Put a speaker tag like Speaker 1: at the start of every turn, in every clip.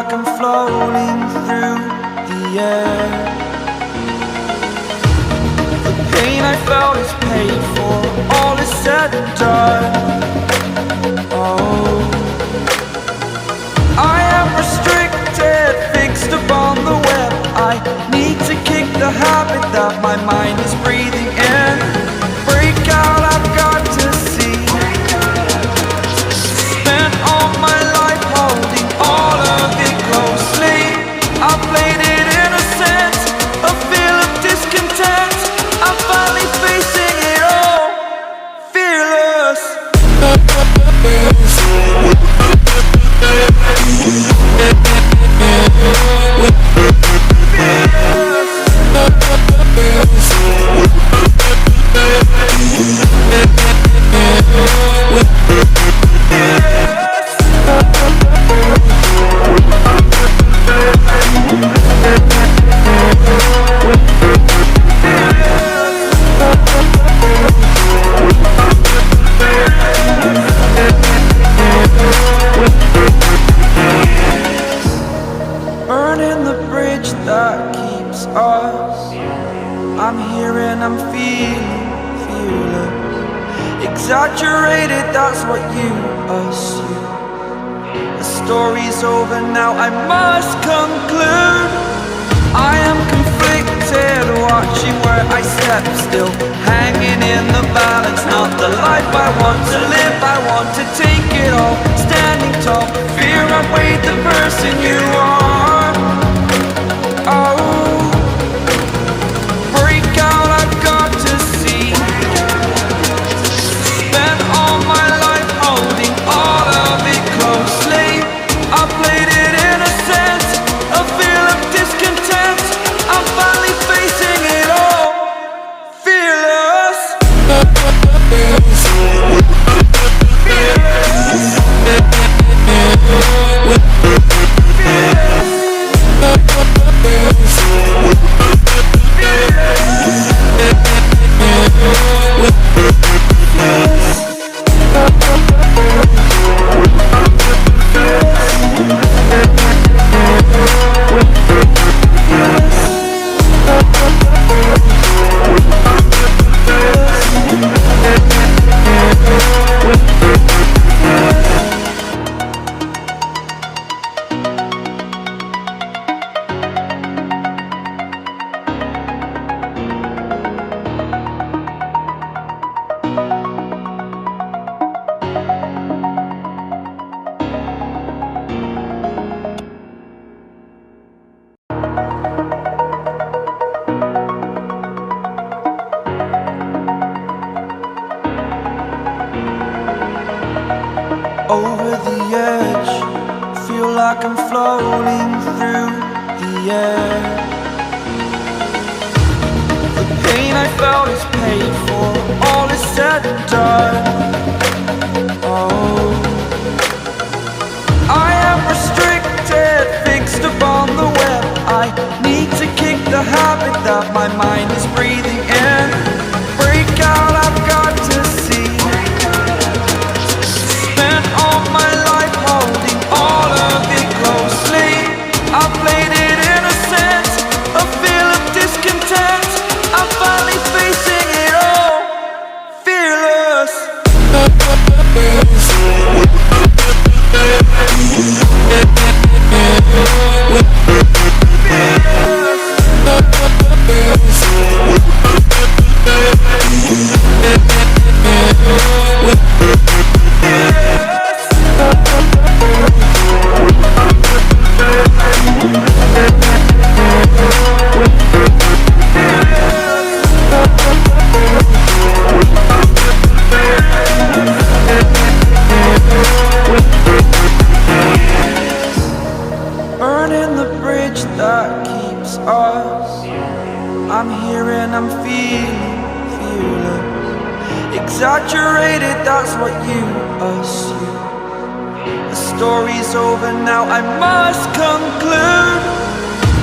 Speaker 1: like I'm floating through the air. The pain I felt is paid for, all is said and done. Oh, I am restricted, fixed upon the web. I need to kick the habit that my mind is breathing in. Break out, I've got to see. Spent all my life holding all of it closely. I played it innocent, a feel of discontent. I'm finally facing it all, fearless. Burning the bridge that keeps us. I'm here and I'm feeling fearless. Exaggerated, that's what you assume. The story's over now, I must conclude. I am conflicted, watching where I step still, hanging in the balance. Not the life I want to live, I want to take it all. Standing tall, fear I've weighed the person you are. Oh, break out, I've got to see. Spent all my life holding all of it closely. I played it innocent, a feel of discontent. I'm finally facing it all, fearless. Over the edge, feel like I'm floating through the air. The pain I felt is paid for, all is said and done. Oh, I am restricted, fixed upon the web. I need to kick the habit that my mind is breathing in. Break out, I've got to see. Spent all my life holding all of it closely. I played it innocent, a feel of discontent. I'm finally facing it all, fearless. Burning the bridge that keeps us. I'm here and I'm feeling fearless. Exaggerated, that's what you assume. The story's over now, I must conclude.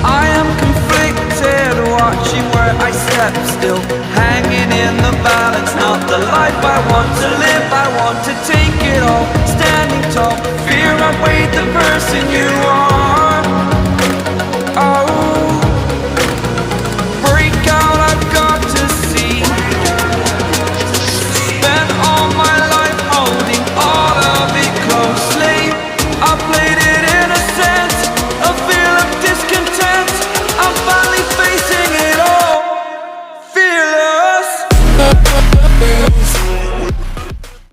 Speaker 1: I am conflicted, watching where I step still, hanging in the balance. Not the life I want to live, I want to take it all. Standing tall, fear I've weighed the person you